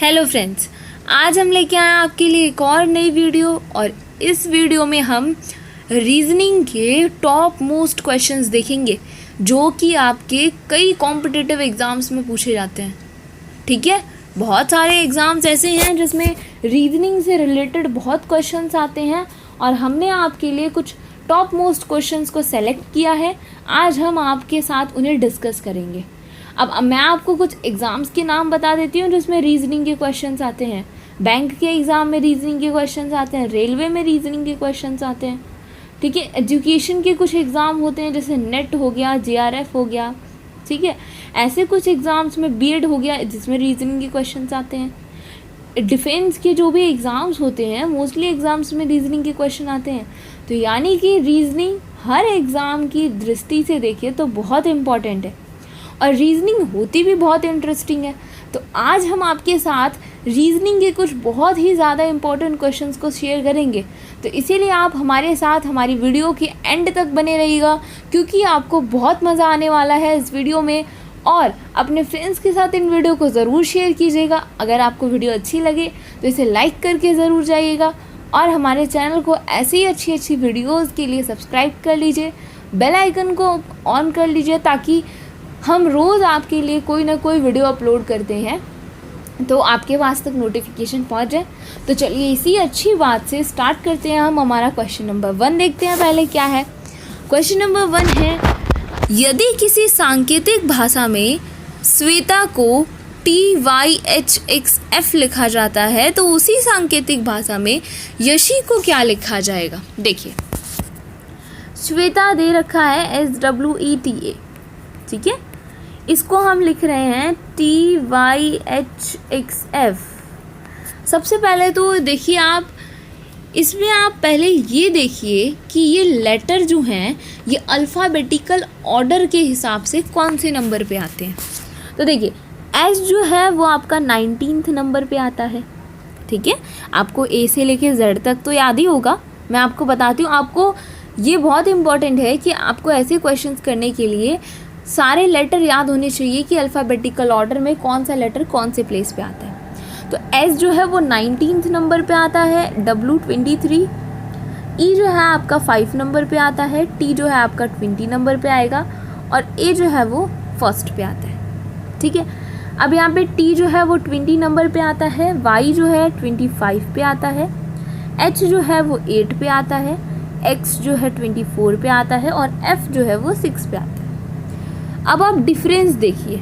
Hello friends, आज हम लेके आए आपके लिए एक और नई वीडियो। और इस वीडियो में हम रीजनिंग के टॉप मोस्ट क्वेश्चंस देखेंगे जो कि आपके कई कॉम्पिटिटिव एग्ज़ाम्स में पूछे जाते हैं। ठीक है, बहुत सारे एग्ज़ाम्स ऐसे हैं जिसमें रीजनिंग से रिलेटेड बहुत क्वेश्चंस आते हैं और हमने आपके लिए कुछ टॉप मोस्ट क्वेश्चंस को सेलेक्ट किया है। आज हम आपके साथ उन्हें डिस्कस करेंगे। अब मैं आपको कुछ एग्ज़ाम्स के नाम बता देती हूँ जिसमें रीजनिंग के क्वेश्चंस आते हैं। बैंक के एग्ज़ाम में रीजनिंग के क्वेश्चंस आते हैं, रेलवे में रीजनिंग के क्वेश्चंस आते हैं। ठीक है, एजुकेशन के कुछ एग्ज़ाम होते हैं जैसे नेट हो गया, JRF हो गया। ठीक है, ऐसे कुछ एग्ज़ाम्स में B.Ed हो गया जिसमें रीजनिंग के क्वेश्चंस आते हैं। डिफेंस के जो भी एग्ज़ाम्स होते हैं मोस्टली एग्ज़ाम्स में रीजनिंग के क्वेश्चन आते हैं। तो यानी कि रीजनिंग हर एग्ज़ाम की दृष्टि से देखिए तो बहुत इम्पॉर्टेंट है और रीजनिंग होती भी बहुत इंटरेस्टिंग है। तो आज हम आपके साथ रीजनिंग के कुछ बहुत ही ज़्यादा इम्पोर्टेंट क्वेश्चंस को शेयर करेंगे। तो इसीलिए आप हमारे साथ हमारी वीडियो के एंड तक बने रहिएगा क्योंकि आपको बहुत मज़ा आने वाला है इस वीडियो में। और अपने फ्रेंड्स के साथ इन वीडियो को ज़रूर शेयर कीजिएगा। अगर आपको वीडियो अच्छी लगे तो इसे लाइक करके ज़रूर जाइएगा और हमारे चैनल को ऐसी ही अच्छी वीडियोज़ के लिए सब्सक्राइब कर लीजिए, बेल आइकन को ऑन कर लीजिए ताकि हम रोज़ आपके लिए कोई ना कोई वीडियो अपलोड करते हैं तो आपके पास तक नोटिफिकेशन पहुंच जाए। तो चलिए इसी अच्छी बात से स्टार्ट करते हैं। हम हमारा क्वेश्चन नंबर 1 देखते हैं पहले क्या है। क्वेश्चन नंबर 1 है, यदि किसी सांकेतिक भाषा में श्वेता को TYHXF लिखा जाता है तो उसी सांकेतिक भाषा में यशी को क्या लिखा जाएगा। देखिए, श्वेता दे रखा है SWETA। ठीक है, इसको हम लिख रहे हैं TYHXF। सबसे पहले तो देखिए आप इसमें आप पहले ये देखिए कि ये लेटर जो हैं ये अल्फ़ाबेटिकल ऑर्डर के हिसाब से कौन से नंबर पे आते हैं। तो देखिए S जो है वो आपका 19th नंबर पे आता है। ठीक है, आपको A से लेके Z तक तो याद ही होगा। मैं आपको बताती हूँ, आपको ये बहुत इम्पॉर्टेंट है कि आपको ऐसे क्वेश्चंस करने के लिए सारे लेटर याद होने चाहिए कि अल्फ़ाबेटिकल ऑर्डर में कौन सा लेटर कौन से प्लेस पे आता है। तो S जो है वो 19th नंबर पे आता है, W 23, E जो है आपका 5 नंबर पे आता है, T जो है आपका 20 नंबर पे आएगा और A जो है वो 1st पे आता है। ठीक है, अब यहाँ पे T जो है वो 20 नंबर पे आता है, Y जो है 25 पे आता है, H जो है वो 8 पे आता है, X जो है 24 पे आता है और F जो है वो 6 पे आता है। अब आप डिफरेंस देखिए,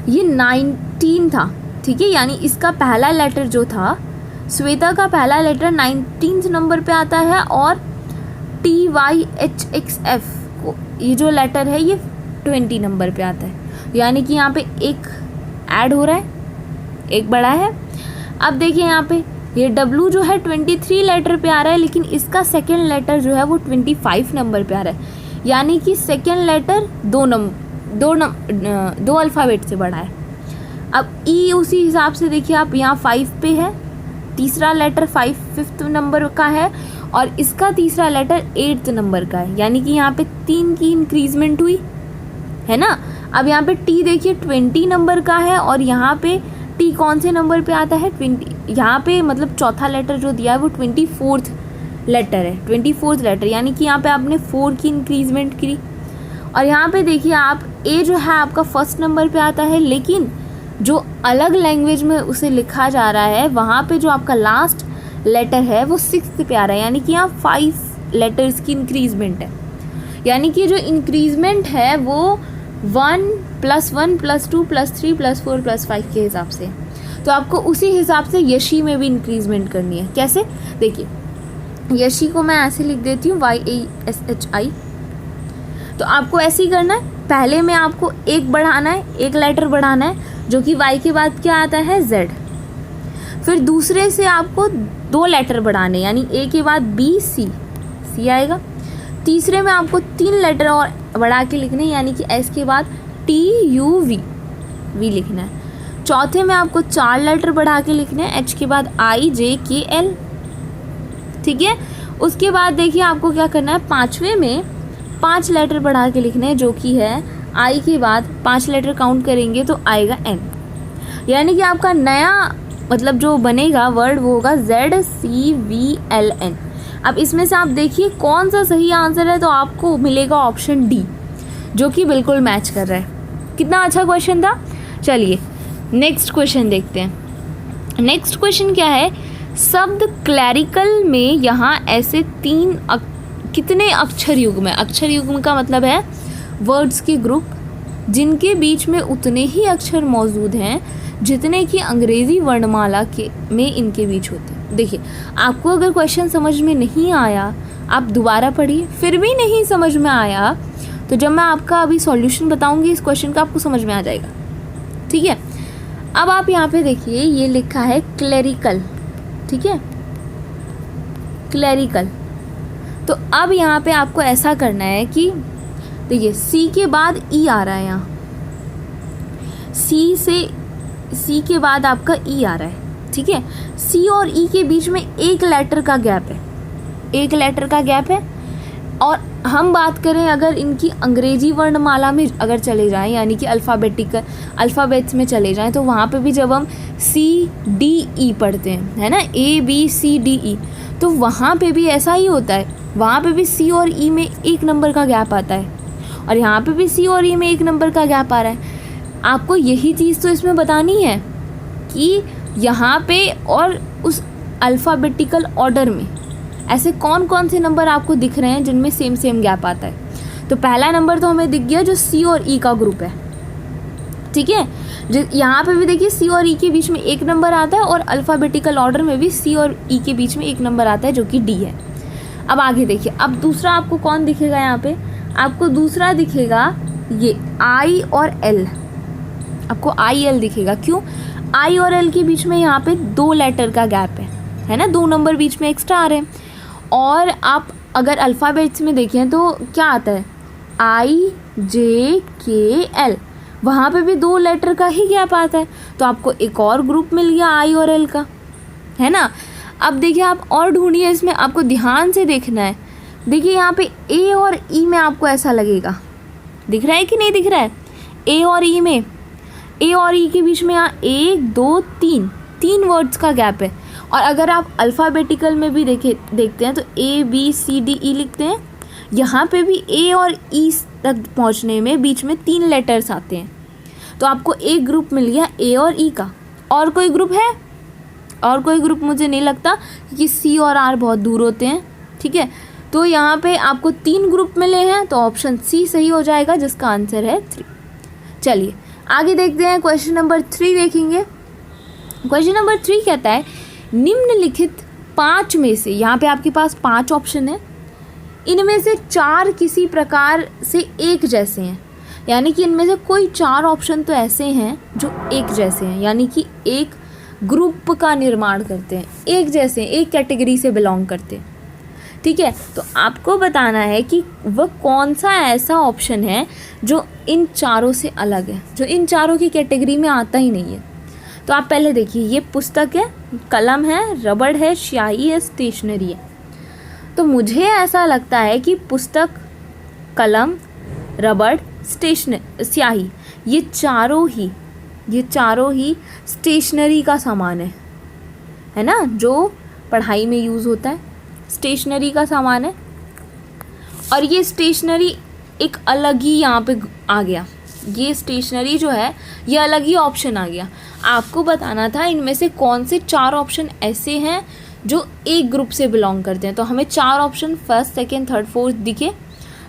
ये 19 था। ठीक है, यानी इसका पहला लेटर जो था श्वेता का पहला लेटर 19th नंबर पे आता है और TYHXF को ये जो लेटर है ये 20 नंबर पे आता है। यानी कि यहाँ पे एक ऐड हो रहा है, एक बड़ा है। अब देखिए यहाँ पे ये W जो है 23 लेटर पे आ रहा है लेकिन इसका सेकेंड लेटर जो है वो 25 नंबर पे आ रहा है। यानी कि सेकेंड लेटर दो अल्फ़ाबेट से बड़ा है। अब E उसी हिसाब से देखिए आप यहाँ 5 पे है, तीसरा लेटर 5th नंबर का है और इसका तीसरा लेटर 8th नंबर का है। यानी कि यहाँ पे 3 की इंक्रीजमेंट हुई है ना। अब यहाँ पे T देखिए 20 नंबर का है और यहाँ पे T कौन से नंबर पे आता है 20। यहाँ पे मतलब चौथा लेटर जो दिया है वो 24th लेटर है, 24th लेटर। यानी कि यहाँ पे आपने 4 की इंक्रीजमेंट की। और यहाँ पे देखिए आप A जो है आपका 1st नंबर पे आता है लेकिन जो अलग लैंग्वेज में उसे लिखा जा रहा है वहाँ पे जो आपका लास्ट लेटर है वो 6th पे आ रहा है। यानी कि यहाँ 5 लेटर्स की इंक्रीजमेंट है। यानी कि जो इंक्रीजमेंट है वो 1 + 1 + 2 + 3 + 4 + 5 के हिसाब से। तो आपको उसी हिसाब से यशी में भी इंक्रीजमेंट करनी है। कैसे, देखिए यशी को मैं ऐसे लिख देती हूँ YASHI। तो आपको ऐसे ही करना है, पहले में आपको एक बढ़ाना है, एक लेटर बढ़ाना है जो कि Y के बाद क्या आता है Z। फिर दूसरे से आपको 2 लेटर बढ़ाने यानी A के बाद B C आएगा। तीसरे में आपको 3 लेटर और बढ़ा के लिखने यानी कि S के बाद TUV लिखना है। चौथे में आपको 4 लेटर बढ़ा के लिखने हैं, H के बाद IJKL। ठीक है, उसके बाद देखिए आपको क्या करना है, 5वें में 5 लेटर बढ़ा के लिखने हैं जो कि है I के बाद 5 लेटर काउंट करेंगे तो आएगा N। यानी कि आपका नया मतलब जो बनेगा वर्ड वो होगा ZCVLN। अब इसमें से आप देखिए कौन सा सही आंसर है, तो आपको मिलेगा ऑप्शन डी, जो कि बिल्कुल मैच कर रहा है। कितना अच्छा क्वेश्चन था। चलिए नेक्स्ट क्वेश्चन देखते हैं। नेक्स्ट क्वेश्चन क्या है, शब्द क्लैरिकल में यहाँ ऐसे कितने अक्षर युग्म है। अक्षर युग्म का मतलब है वर्ड्स के ग्रुप जिनके बीच में उतने ही अक्षर मौजूद हैं जितने कि अंग्रेज़ी वर्णमाला के में इनके बीच होते हैं। देखिए आपको अगर क्वेश्चन समझ में नहीं आया आप दोबारा पढ़िए, फिर भी नहीं समझ में आया तो जब मैं आपका अभी सॉल्यूशन बताऊंगी इस क्वेश्चन का आपको समझ में आ जाएगा। ठीक है, अब आप यहाँ पे देखिए ये लिखा है क्लैरिकल। ठीक है, क्लैरिकल। तो अब यहाँ पे आपको ऐसा करना है कि देखिए सी के बाद ई आ रहा है, यहाँ सी के बाद आपका ई आ रहा है। ठीक है, सी और ई के बीच में एक लेटर का गैप है, एक लेटर का गैप है। और हम बात करें अगर इनकी अंग्रेजी वर्णमाला में अगर चले जाएं यानी कि अल्फ़ाबेट्स में चले जाएं तो वहाँ पे भी जब हम CDE पढ़ते हैं, है ना, ABCDE, तो वहाँ पे भी ऐसा ही होता है। वहाँ पे भी सी और ई में एक नंबर का गैप आता है और यहाँ पे भी सी और ई में एक नंबर का गैप आ रहा है। आपको यही चीज़ तो इसमें बतानी है कि यहाँ पे और उस अल्फ़ाबेटिकल ऑर्डर में ऐसे कौन कौन से नंबर आपको दिख रहे हैं जिनमें सेम सेम गैप आता है। तो पहला नंबर तो हमें दिख गया जो सी और ई का ग्रुप है। ठीक है, यहाँ पे भी देखिए सी और ई के बीच में एक नंबर आता है और अल्फ़ाबेटिकल ऑर्डर में भी सी और ई के बीच में एक नंबर आता है जो कि डी है। अब आगे देखिए, अब दूसरा आपको कौन दिखेगा, यहाँ पे आपको दूसरा दिखेगा ये आई और एल। आपको आई एल दिखेगा, क्यों? आई और एल के बीच में यहाँ पे 2 लेटर का गैप है ना, 2 नंबर बीच में एक्स्ट्रा आ रहे हैं। और आप अगर अल्फ़ाबेट्स में देखें तो क्या आता है, IJKL, वहाँ पे भी 2 लेटर का ही गैप आता है। तो आपको एक और ग्रुप मिल गया आई और एल का, है ना। अब देखिए आप और ढूंढिए, इसमें आपको ध्यान से देखना है। देखिए यहाँ पे ए और ई में आपको ऐसा लगेगा, दिख रहा है कि नहीं दिख रहा है, ए और ई में, ए और ई के बीच में यहाँ 1 2 3 वर्ड्स का गैप है। और अगर आप अल्फ़ाबेटिकल में भी देखते हैं तो ABCDE लिखते हैं, यहाँ पे भी ए और ई तक पहुँचने में बीच में 3 लेटर्स आते हैं। तो आपको एक ग्रुप मिल गया ए और ई का। और कोई ग्रुप है? और कोई ग्रुप मुझे नहीं लगता, क्योंकि सी और आर बहुत दूर होते हैं। ठीक है, तो यहाँ पे आपको 3 ग्रुप मिले हैं, तो ऑप्शन सी सही हो जाएगा जिसका आंसर है 3। चलिए आगे देखते हैं, क्वेश्चन नंबर 3 देखेंगे। क्वेश्चन नंबर 3 कहता है निम्नलिखित 5 में से, यहाँ पे आपके पास 5 ऑप्शन है, इनमें से 4 किसी प्रकार से एक जैसे हैं। यानी कि इनमें से कोई 4 ऑप्शन तो ऐसे हैं जो एक जैसे हैं, यानी कि एक ग्रुप का निर्माण करते हैं, एक जैसे, एक कैटेगरी से बिलोंग करते हैं। ठीक है, तो आपको बताना है कि वह कौन सा ऐसा ऑप्शन है जो इन चारों से अलग है, जो इन चारों की कैटेगरी में आता ही नहीं है। तो आप पहले देखिए, ये पुस्तक है, कलम है, रबड़ है, स्याही है, स्टेशनरी है। तो मुझे ऐसा लगता है कि पुस्तक, कलम, रबड़, स्याही, ये चारों ही स्टेशनरी का सामान है ना, जो पढ़ाई में यूज़ होता है, स्टेशनरी का सामान है। और ये स्टेशनरी एक अलग ही यहाँ पे आ गया, ये स्टेशनरी जो है ये अलग ही ऑप्शन आ गया। आपको बताना था इनमें से कौन से 4 ऑप्शन ऐसे हैं जो एक ग्रुप से बिलोंग करते हैं। तो हमें 4 option 1st, 2nd, 3rd, 4th दिखे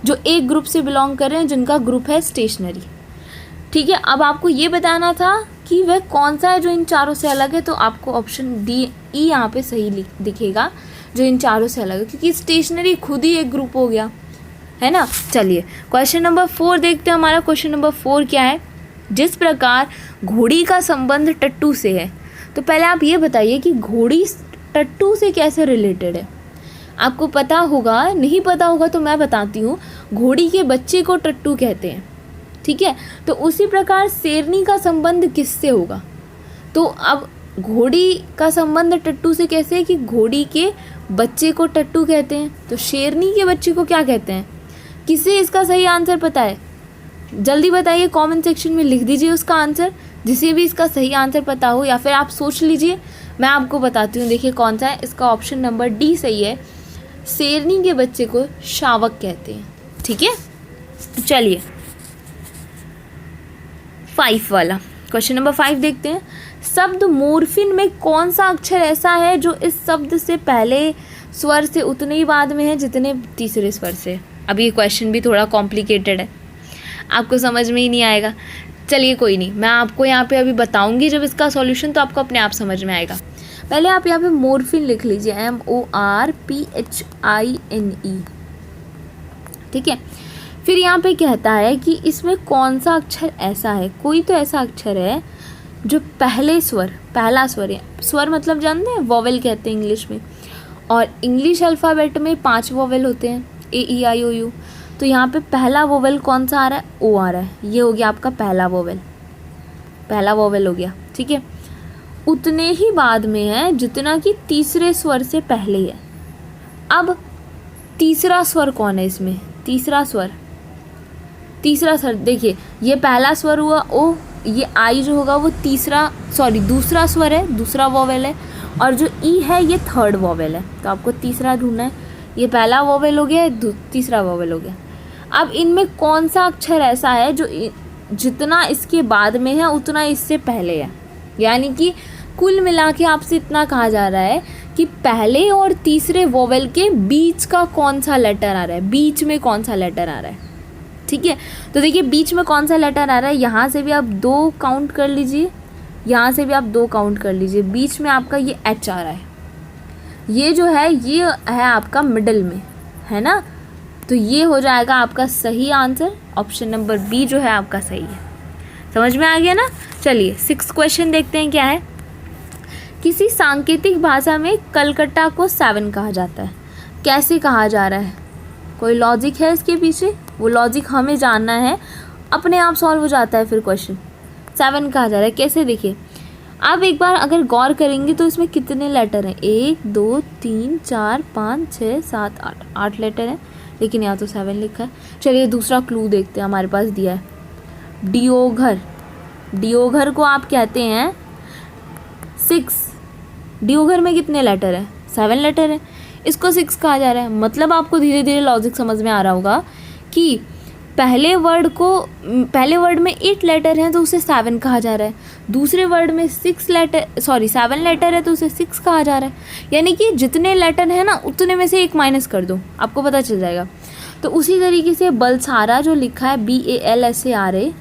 जो एक ग्रुप से बिलोंग कर रहे हैं, जिनका ग्रुप है स्टेशनरी। ठीक है, अब आपको ये बताना था कि वह कौन सा है जो इन चारों से अलग है। तो आपको ऑप्शन ई यहाँ पे सही दिखेगा, जो इन चारों से अलग है, क्योंकि स्टेशनरी खुद ही एक ग्रुप हो गया, है ना। चलिए क्वेश्चन नंबर 4 देखते हैं। हमारा क्वेश्चन नंबर 4 क्या है, जिस प्रकार घोड़ी का संबंध टट्टू से है। तो पहले आप ये बताइए कि घोड़ी टट्टू से कैसे रिलेटेड है। आपको पता होगा, नहीं पता होगा तो मैं बताती हूँ। घोड़ी के बच्चे को टट्टू कहते हैं, ठीक है। तो उसी प्रकार शेरनी का संबंध किससे होगा। तो अब घोड़ी का संबंध टट्टू से कैसे है कि घोड़ी के बच्चे को टट्टू कहते हैं, तो शेरनी के बच्चे को क्या कहते हैं। किसे इसका सही आंसर पता है, जल्दी बताइए, कमेंट सेक्शन में लिख दीजिए उसका आंसर। जिसे भी इसका सही आंसर पता हो या फिर आप सोच लीजिए, मैं आपको बताती हूँ। देखिए कौन सा है इसका, ऑप्शन नंबर डी सही है। शेरनी के बच्चे को शावक कहते हैं। ठीक है, चलिए 5 वाला क्वेश्चन नंबर 5 देखते हैं। शब्द मोर्फिन में कौन सा अक्षर ऐसा है जो इस शब्द से पहले स्वर से उतने ही बाद में है जितने तीसरे स्वर से। अब ये क्वेश्चन भी थोड़ा कॉम्प्लिकेटेड है, आपको समझ में ही नहीं आएगा। चलिए कोई नहीं, मैं आपको यहाँ पे अभी बताऊंगी जब इसका सॉल्यूशन, तो आपको अपने आप समझ में आएगा। पहले आप यहाँ पे मोर्फिन लिख लीजिए, MORPHINE। ठीक है, फिर यहाँ पे कहता है कि इसमें कौन सा अक्षर ऐसा है, कोई तो ऐसा अक्षर है जो पहला स्वर है। स्वर मतलब जानते हैं, वोवेल कहते हैं इंग्लिश में, और इंग्लिश अल्फ़ाबेट में 5 वोवेल होते हैं, AEIOU। तो यहाँ पे पहला वोवेल कौन सा आ रहा है, O आ रहा है। ये हो गया आपका पहला वोवेल हो गया। ठीक है, उतने ही बाद में है जितना कि तीसरे स्वर से पहले है। अब तीसरा स्वर कौन है इसमें, तीसरा स्वर देखिए, ये पहला स्वर हुआ O, ये I जो होगा वो दूसरा स्वर है, दूसरा वोवेल है, और जो E है ये थर्ड वोवेल है। तो आपको तीसरा ढूंढना है। ये पहला वोवेल हो गया, तीसरा वोवेल हो गया। अब इनमें कौन सा अक्षर ऐसा है जो जितना इसके बाद में है उतना इससे पहले है। यानी कि कुल मिला के आपसे इतना कहा जा रहा है कि पहले और तीसरे वोवेल के बीच का कौन सा लेटर आ रहा है, बीच में कौन सा लेटर आ रहा है। ठीक है, तो देखिए बीच में कौन सा लेटर आ रहा है, यहाँ से भी आप 2 काउंट कर लीजिए, यहाँ से भी आप 2 काउंट कर लीजिए। बीच में आपका ये H आ रहा है, ये जो है ये है आपका मिडल में, है ना। तो ये हो जाएगा आपका सही आंसर, ऑप्शन नंबर बी जो है आपका सही है। समझ में आ गया ना। चलिए 6 क्वेश्चन देखते हैं क्या है। किसी सांकेतिक भाषा में कलकत्ता को 7 कहा जाता है, कैसे कहा जा रहा है, कोई लॉजिक है इसके पीछे, वो लॉजिक हमें जानना है, अपने आप सॉल्व हो जाता है फिर क्वेश्चन। 7 कहा जा रहा है कैसे, देखिए आप एक बार अगर गौर करेंगे तो इसमें कितने लेटर हैं, 1 2 3 4 5 6 7 8 लेटर हैं, लेकिन यहाँ तो 7 लिखा है। चलिए दूसरा क्लू देखते हैं, हमारे पास दिया है डियोघर को आप कहते हैं 6। डियोघर में कितने लेटर हैं, 7 लेटर हैं, इसको 6 कहा जा रहा है। मतलब आपको धीरे धीरे लॉजिक समझ में आ रहा होगा कि पहले वर्ड में 8 लेटर हैं तो उसे 7 कहा जा रहा है, दूसरे वर्ड में 7 लेटर है तो उसे 6 कहा जा रहा है। यानी कि जितने लेटर हैं ना उतने में से एक माइनस कर दो, आपको पता चल जाएगा। तो उसी तरीके से बलसारा जो लिखा है BALSARA,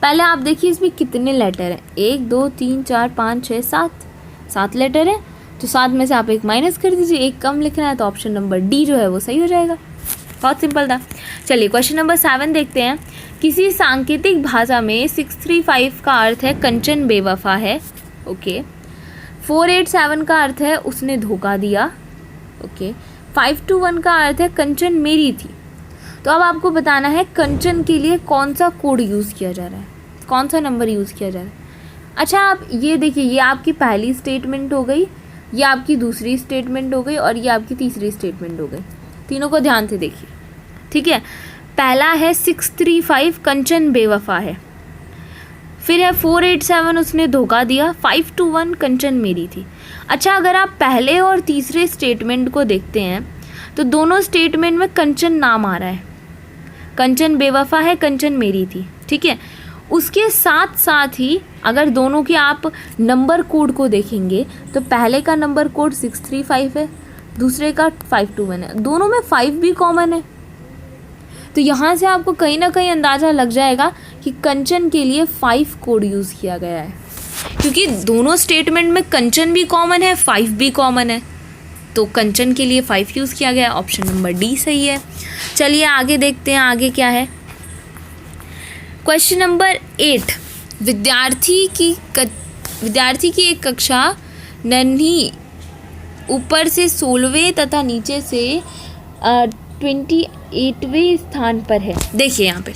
पहले आप देखिए इसमें कितने लेटर हैं, 1 2 3 4 5 6 7 लेटर है, तो 7 में से आप एक माइनस कर दीजिए, एक कम लिखना है, तो ऑप्शन नंबर डी जो है वो सही हो जाएगा। बहुत सिंपल था। चलिए क्वेश्चन नंबर 7 देखते हैं। किसी सांकेतिक भाषा में 635 का अर्थ है कंचन बेवफा है, ओके। 487 का अर्थ है उसने धोखा दिया, ओके। 521 का अर्थ है कंचन मेरी थी। तो अब आपको बताना है कंचन के लिए कौन सा कोड यूज़ किया जा रहा है, कौन सा नंबर यूज़ किया जा रहा है। अच्छा आप ये देखिए, ये आपकी पहली स्टेटमेंट हो गई, ये आपकी दूसरी स्टेटमेंट हो गई, और ये आपकी तीसरी स्टेटमेंट हो गई। तीनों को ध्यान से देखिए, ठीक है। पहला है 635 कंचन बेवफा है, फिर है 487 उसने धोखा दिया, 521 कंचन मेरी थी। अच्छा अगर आप पहले और तीसरे स्टेटमेंट को देखते हैं तो दोनों स्टेटमेंट में कंचन नाम आ रहा है, कंचन बेवफा है, कंचन मेरी थी, ठीक है। उसके साथ साथ ही अगर दोनों के आप नंबर कोड को देखेंगे तो पहले का नंबर कोड 635 है, दूसरे का 521 है, दोनों में 5 भी कॉमन है। तो यहाँ से आपको कहीं ना कहीं अंदाज़ा लग जाएगा कि कंचन के लिए 5 कोड यूज़ किया गया है, क्योंकि दोनों स्टेटमेंट में कंचन भी कॉमन है, 5 भी कॉमन है, तो कंचन के लिए 5 यूज़ किया गया है। ऑप्शन नंबर डी सही है। चलिए आगे देखते हैं, आगे क्या है। Question number 8। विद्यार्थी की एक कक्षा नन्ही ऊपर से 16वें तथा नीचे से 28वें स्थान पर है। देखिए यहाँ पे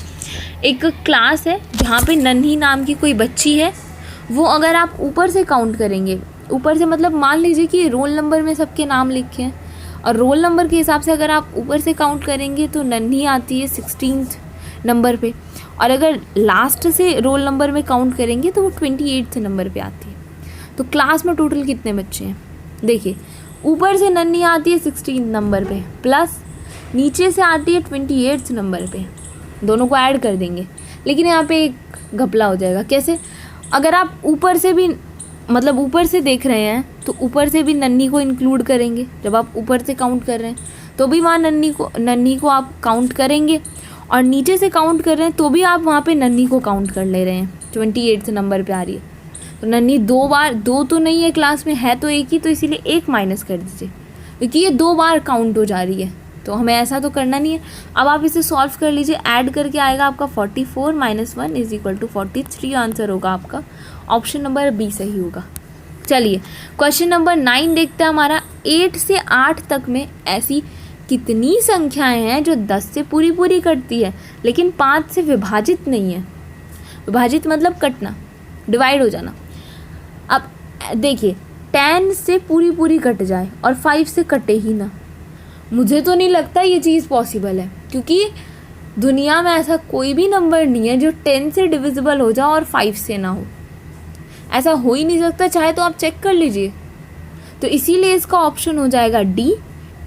एक क्लास है जहाँ पे नन्ही नाम की कोई बच्ची है, वो अगर आप ऊपर से काउंट करेंगे, ऊपर से मतलब मान लीजिए कि रोल नंबर में सबके नाम लिखे हैं और रोल नंबर के हिसाब से अगर आप ऊपर से काउंट करेंगे तो नन्ही आती है 16th, नंबर पे, और अगर लास्ट से रोल नंबर में काउंट करेंगे तो वो 28 नंबर पे आती है। तो क्लास में टोटल कितने बच्चे हैं? देखिए, ऊपर से नन्ही आती है 16 नंबर पे, प्लस नीचे से आती है 28 नंबर पे, दोनों को ऐड कर देंगे। लेकिन यहाँ पे एक घपला हो जाएगा। कैसे? अगर आप ऊपर से भी मतलब ऊपर से देख रहे हैं तो ऊपर से भी नन्ही को इंक्लूड करेंगे। जब आप ऊपर से काउंट कर रहे हैं तो भी वहाँ नन्ही को आप काउंट करेंगे, और नीचे से काउंट कर रहे हैं तो भी आप वहाँ पे नन्ही को काउंट कर ले रहे हैं। 28 नंबर पे आ रही है, तो नन्ही दो तो नहीं है क्लास में, है तो एक ही, तो इसीलिए एक माइनस कर दीजिए, क्योंकि ये 2 बार काउंट हो जा रही है। तो हमें ऐसा तो करना नहीं है। अब आप इसे सॉल्व कर लीजिए, ऐड करके आएगा आपका 44 - 1 = 43। आंसर होगा आपका ऑप्शन नंबर बी सही होगा। चलिए क्वेश्चन नंबर 9 देखते हैं हमारा। 8 से 8 तक में ऐसी कितनी संख्याएं हैं जो 10 से पूरी कटती है लेकिन 5 से विभाजित नहीं है? विभाजित मतलब कटना, डिवाइड हो जाना। अब देखिए, 10 से पूरी कट जाए और 5 से कटे ही ना, मुझे तो नहीं लगता ये चीज़ पॉसिबल है, क्योंकि दुनिया में ऐसा कोई भी नंबर नहीं है जो 10 से डिविजिबल हो जाए और 5 से ना हो। ऐसा हो ही नहीं सकता, चाहे तो आप चेक कर लीजिए। तो इसीलिए इसका ऑप्शन हो जाएगा डी,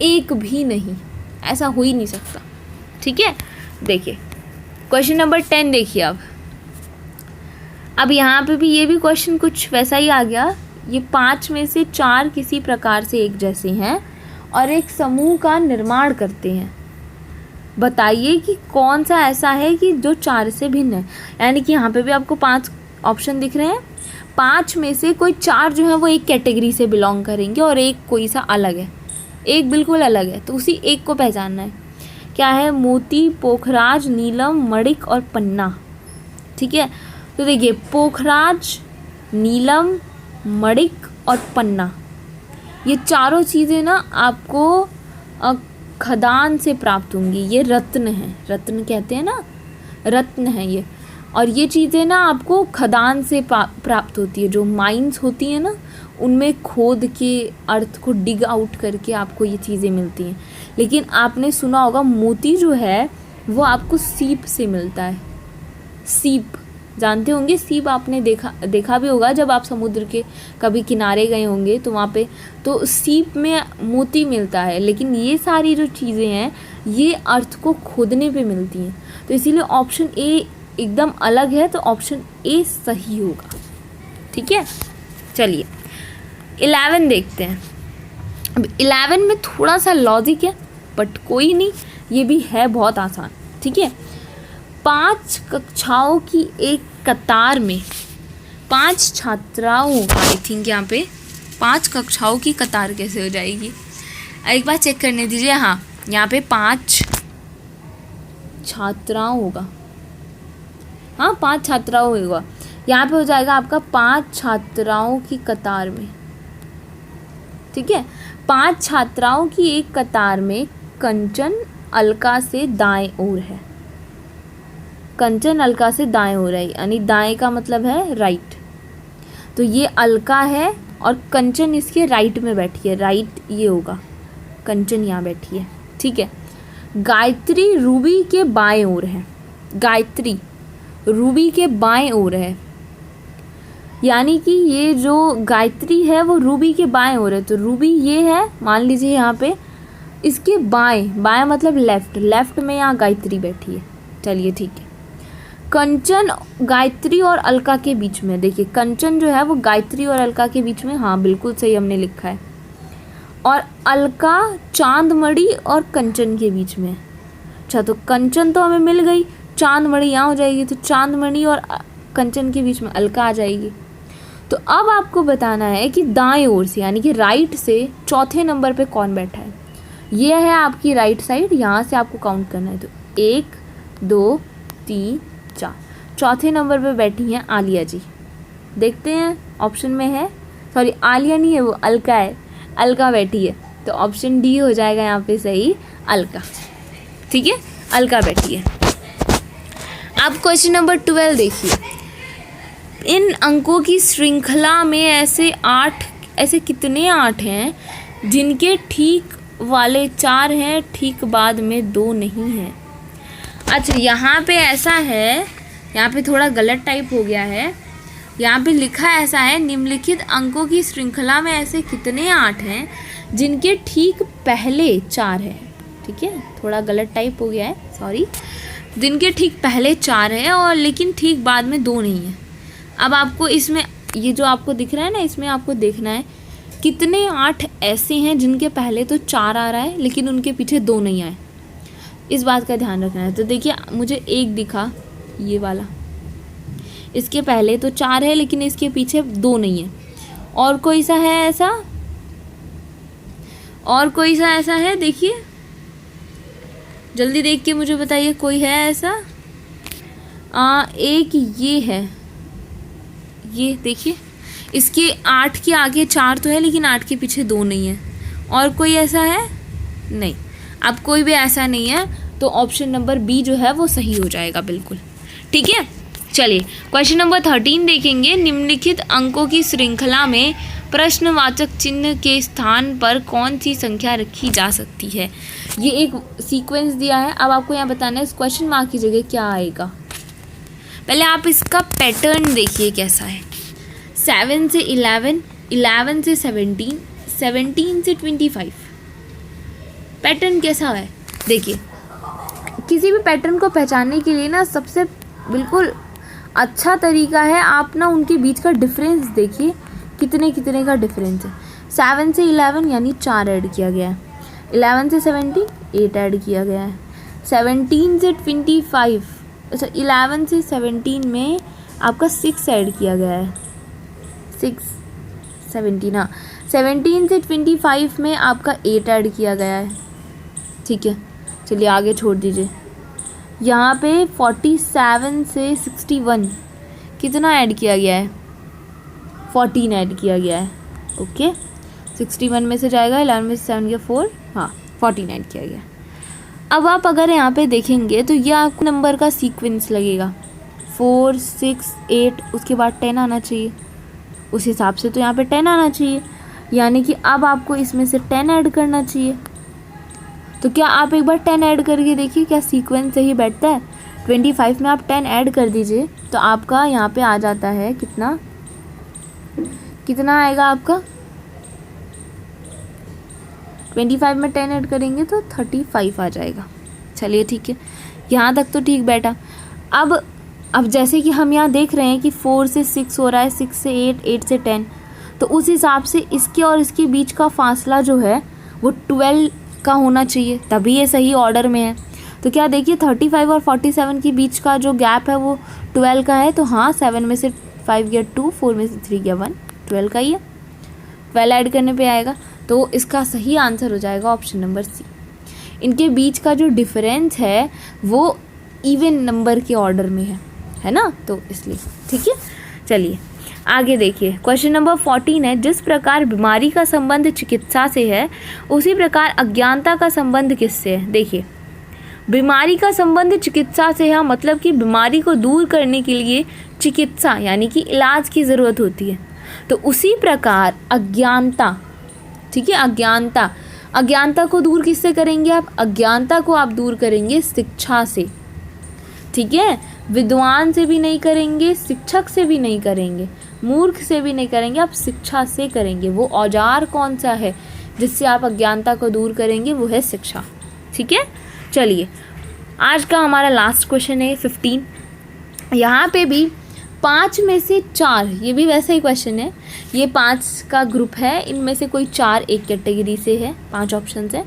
एक भी नहीं, ऐसा हो ही नहीं सकता। ठीक है, देखिए क्वेश्चन नंबर 10 देखिए। अब यहाँ पे भी ये भी क्वेश्चन कुछ वैसा ही आ गया। ये 5 में से 4 किसी प्रकार से एक जैसे हैं और एक समूह का निर्माण करते हैं। बताइए कि कौन सा ऐसा है कि जो 4 से भिन्न है। यानी कि यहाँ पे भी आपको 5 ऑप्शन दिख रहे हैं। 5 में से कोई 4 जो है वो एक कैटेगरी से बिलोंग करेंगे और एक कोई सा अलग है, एक बिल्कुल अलग है। तो उसी एक को पहचानना है। क्या है? मोती, पोखराज, नीलम, मणिक और पन्ना। ठीक है, तो देखिए पोखराज, नीलम, मणिक और पन्ना, ये चारों चीज़ें ना आपको खदान से प्राप्त होंगी। ये रत्न है, रत्न कहते हैं ना, रत्न है ये। और ये चीज़ें ना आपको खदान से प्राप्त होती है। जो माइंस होती हैं ना, उनमें खोद के अर्थ को डिग आउट करके आपको ये चीज़ें मिलती हैं। लेकिन आपने सुना होगा मोती जो है वो आपको सीप से मिलता है। सीप जानते होंगे, सीप आपने देखा भी होगा जब आप समुद्र के कभी किनारे गए होंगे तो वहाँ पे तो सीप में मोती मिलता है। लेकिन ये सारी जो चीज़ें हैं ये अर्थ को खोदने पे मिलती हैं। तो इसीलिए ऑप्शन ए एकदम अलग है, तो ऑप्शन ए सही होगा। ठीक है, चलिए 11 देखते हैं। अब 11 में थोड़ा सा लॉजिक है, बट कोई नहीं, ये भी है बहुत आसान। ठीक है, 5 कक्षाओं की एक कतार में 5 छात्राओं, आई थिंक यहाँ पे 5 कक्षाओं की कतार कैसे हो जाएगी, एक बार चेक करने दीजिए। हाँ, यहाँ पे 5 छात्राओं होगा। हाँ, 5 छात्राओं होगा। यहाँ पे हो जाएगा आपका 5 छात्राओं की कतार में। ठीक है, 5 छात्राओं की एक कतार में कंचन अलका से दाएं ओर है। कंचन अलका से दाएं ओर है, यानी दाएं का मतलब है राइट। तो ये अलका है और कंचन इसके राइट में बैठी है, राइट ये होगा, कंचन यहाँ बैठी है। ठीक है, गायत्री रूबी के बाएं ओर है। गायत्री रूबी के बाएं ओर है, यानी कि ये जो गायत्री है वो रूबी के बाएं ओर है। तो रूबी ये है, मान लीजिए यहाँ पे इसके बाएं, बाएं मतलब लेफ्ट, लेफ्ट में यहाँ गायत्री बैठी है। चलिए ठीक है, कंचन गायत्री और अलका के बीच में, देखिए कंचन जो है वो गायत्री और अलका के बीच में, हाँ बिल्कुल सही हमने लिखा है। और अलका चांदमणि और कंचन के बीच में। अच्छा, तो कंचन तो हमें मिल गई, चांदमणि यहाँ हो जाएगी, तो चांदमणि और कंचन के बीच में अलका आ जाएगी। तो अब आपको बताना है कि दाएं ओर से, यानी कि राइट से चौथे नंबर पे कौन बैठा है। ये है आपकी राइट साइड, यहाँ से आपको काउंट करना है। तो 1 2 3 4, चौथे नंबर पे बैठी हैं आलिया जी। देखते हैं ऑप्शन में है, सॉरी आलिया नहीं है, वो अलका है, अलका बैठी है। तो ऑप्शन डी हो जाएगा यहाँ पे सही, अलका। ठीक है, अलका बैठी है। अब क्वेश्चन नंबर 12 देखिए। इन अंकों की श्रृंखला में ऐसे कितने 8 हैं जिनके ठीक वाले 4 हैं, ठीक बाद में 2 नहीं हैं। अच्छा यहाँ पे ऐसा है, यहाँ पे थोड़ा गलत टाइप हो गया है। यहाँ पे लिखा ऐसा है, निम्नलिखित अंकों की श्रृंखला में ऐसे कितने 8 हैं जिनके ठीक पहले 4 है। ठीक है, थोड़ा गलत टाइप हो गया है, सॉरी। जिनके ठीक पहले 4 है और लेकिन ठीक बाद में 2 नहीं है। अब आपको इसमें ये जो आपको दिख रहा है ना, इसमें आपको देखना है कितने 8 ऐसे हैं जिनके पहले तो 4 आ रहा है लेकिन उनके पीछे 2 नहीं आए। इस बात का ध्यान रखना है। तो देखिए मुझे 1 दिखा, ये वाला, इसके पहले तो 4 है लेकिन इसके पीछे 2 नहीं है। और कोई सा है ऐसा, और कोई सा ऐसा है, देखिए जल्दी देख के मुझे बताइए, कोई है ऐसा? एक ये है, ये देखिए इसके 8 के आगे 4 तो है लेकिन 8 के पीछे 2 नहीं है। और कोई ऐसा है? नहीं। अब कोई भी ऐसा नहीं है तो ऑप्शन नंबर बी जो है वो सही हो जाएगा बिल्कुल। ठीक है, चलिए क्वेश्चन नंबर 13 देखेंगे। निम्नलिखित अंकों की श्रृंखला में प्रश्नवाचक चिन्ह के स्थान पर कौन सी संख्या रखी जा सकती है? ये एक सीक्वेंस दिया है। अब आपको यहाँ बताना है इस क्वेश्चन मार्क की जगह क्या आएगा। पहले आप इसका पैटर्न देखिए कैसा है। 7 से 11, 11 से 17, 17 से 25। पैटर्न कैसा है देखिए। किसी भी पैटर्न को पहचानने के लिए ना सबसे बिल्कुल अच्छा तरीका है आप ना उनके बीच का डिफरेंस देखिए, कितने कितने का डिफरेंस है। 7 से 11 यानी 4 ऐड किया गया है। 11 से 17 8 ऐड किया गया है। 17 से 25, अच्छा 11 से 17 में आपका 6 ऐड किया गया है। 6 17, हाँ 17 से 25 में आपका 8 ऐड किया गया है। ठीक है, चलिए आगे छोड़ दीजिए। यहाँ पे 47 से 61 कितना ऐड किया गया है? 14 ऐड किया गया है। ओके, 61 में से जाएगा 11 में से 7 गया 4, हाँ 14 ऐड किया गया। अब आप अगर यहाँ पे देखेंगे तो ये आपको नंबर का सीक्वेंस लगेगा 4 6 8, उसके बाद 10 आना चाहिए। उस हिसाब से तो यहाँ पे 10 आना चाहिए, यानी कि अब आपको इसमें से 10 ऐड करना चाहिए। तो क्या आप एक बार 10 ऐड करके देखिए क्या सीक्वेंस सही बैठता है। 25 में आप 10 ऐड कर दीजिए तो आपका यहाँ पे आ जाता है कितना, कितना आएगा आपका? 25 में 10 ऐड करेंगे तो 35 आ जाएगा। चलिए ठीक है, यहाँ तक तो ठीक बैठा। अब जैसे कि हम यहाँ देख रहे हैं कि 4 से 6 हो रहा है, 6 से 8, 8 से 10, तो उस हिसाब से इसके और इसके बीच का फासला जो है वो 12 का होना चाहिए, तभी ये सही ऑर्डर में है। तो क्या देखिए 35 और 47 के बीच का जो गैप है वो 12 का है। तो हाँ 7 में से 5 गया 2, 4 में से 3 गया 1, 12 का ही है। 12 ऐड करने पे आएगा तो इसका सही आंसर हो जाएगा ऑप्शन नंबर सी। इनके बीच का जो डिफरेंस है वो इवन नंबर के ऑर्डर में है ना, तो इसलिए। ठीक है, चलिए आगे देखिए। क्वेश्चन नंबर 14 है, जिस प्रकार बीमारी का संबंध चिकित्सा से है उसी प्रकार अज्ञानता का संबंध किससे है? देखिए बीमारी का संबंध चिकित्सा से है, मतलब कि बीमारी को दूर करने के लिए चिकित्सा यानी कि इलाज की ज़रूरत होती है। तो उसी प्रकार अज्ञानता, ठीक है, अज्ञानता को दूर किससे करेंगे आप? अज्ञानता को आप दूर करेंगे शिक्षा से। ठीक है, विद्वान से भी नहीं करेंगे, शिक्षक से भी नहीं करेंगे, मूर्ख से भी नहीं करेंगे, आप शिक्षा से करेंगे। वो औजार कौन सा है जिससे आप अज्ञानता को दूर करेंगे? वो है शिक्षा। ठीक है, चलिए आज का हमारा लास्ट क्वेश्चन है 15। यहाँ पे भी 5 में से 4, ये भी वैसा ही क्वेश्चन है। ये 5 का ग्रुप है, इनमें से कोई 4 एक कैटेगरी से है। 5 ऑप्शन है,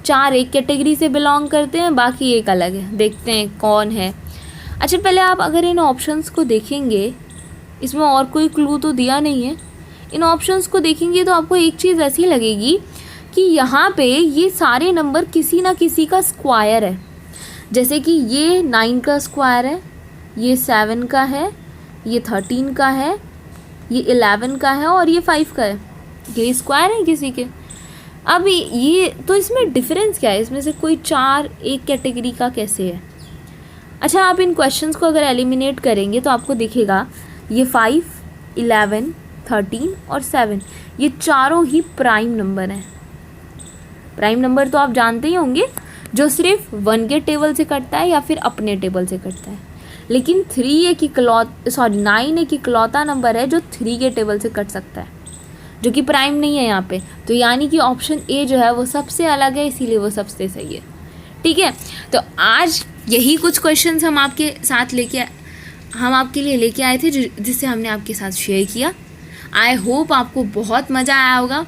4 एक कैटेगरी से बिलोंग करते हैं, बाकी एक अलग है। देखते हैं कौन है। अच्छा पहले आप अगर इन ऑप्शंस को देखेंगे, इसमें और कोई क्लू तो दिया नहीं है। इन ऑप्शंस को देखेंगे तो आपको एक चीज़ ऐसी लगेगी कि यहाँ पे ये सारे नंबर किसी ना किसी का स्क्वायर है। जैसे कि ये 9 का स्क्वायर है, ये 7 का है, ये 13 का है, ये 11 का है और ये 5 का है। ये स्क्वायर है किसी के। अब ये तो इसमें डिफरेंस क्या है? इसमें से कोई 4 एक कैटेगरी का कैसे है? अच्छा आप इन क्वेश्चंस को अगर एलिमिनेट करेंगे तो आपको दिखेगा ये 5, 11, 13 और 7 ये चारों ही प्राइम नंबर हैं। प्राइम नंबर तो आप जानते ही होंगे जो सिर्फ 1 के टेबल से कटता है या फिर अपने टेबल से कटता है। लेकिन 9 एक इकलौता नंबर है जो 3 के टेबल से कट सकता है, जो कि प्राइम नहीं है यहाँ पे। तो यानी कि ऑप्शन ए जो है वो सबसे अलग है, इसीलिए वो सबसे सही है। ठीक है, तो आज यही कुछ क्वेश्चंस हम आपके लिए लेके आए थे, जिससे हमने आपके साथ शेयर किया। आई होप आपको बहुत मज़ा आया होगा,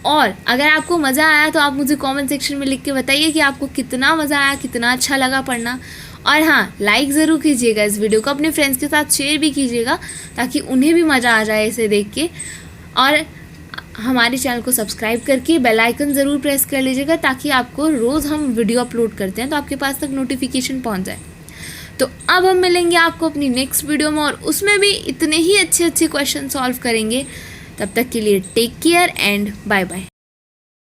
और अगर आपको मज़ा आया तो आप मुझे कमेंट सेक्शन में लिख के बताइए कि आपको कितना मज़ा आया, कितना अच्छा लगा पढ़ना। और हाँ, लाइक ज़रूर कीजिएगा इस वीडियो को, अपने फ्रेंड्स के साथ शेयर भी कीजिएगा ताकि उन्हें भी मज़ा आ जाए इसे देख के। और हमारे चैनल को सब्सक्राइब करके बेल आइकन ज़रूर प्रेस कर लीजिएगा ताकि आपको रोज़ हम वीडियो अपलोड करते हैं तो आपके पास तक नोटिफिकेशन पहुंच जाए। तो अब हम मिलेंगे आपको अपनी नेक्स्ट वीडियो में, और उसमें भी इतने ही अच्छे क्वेश्चन सॉल्व करेंगे। तब तक के लिए take care and bye bye.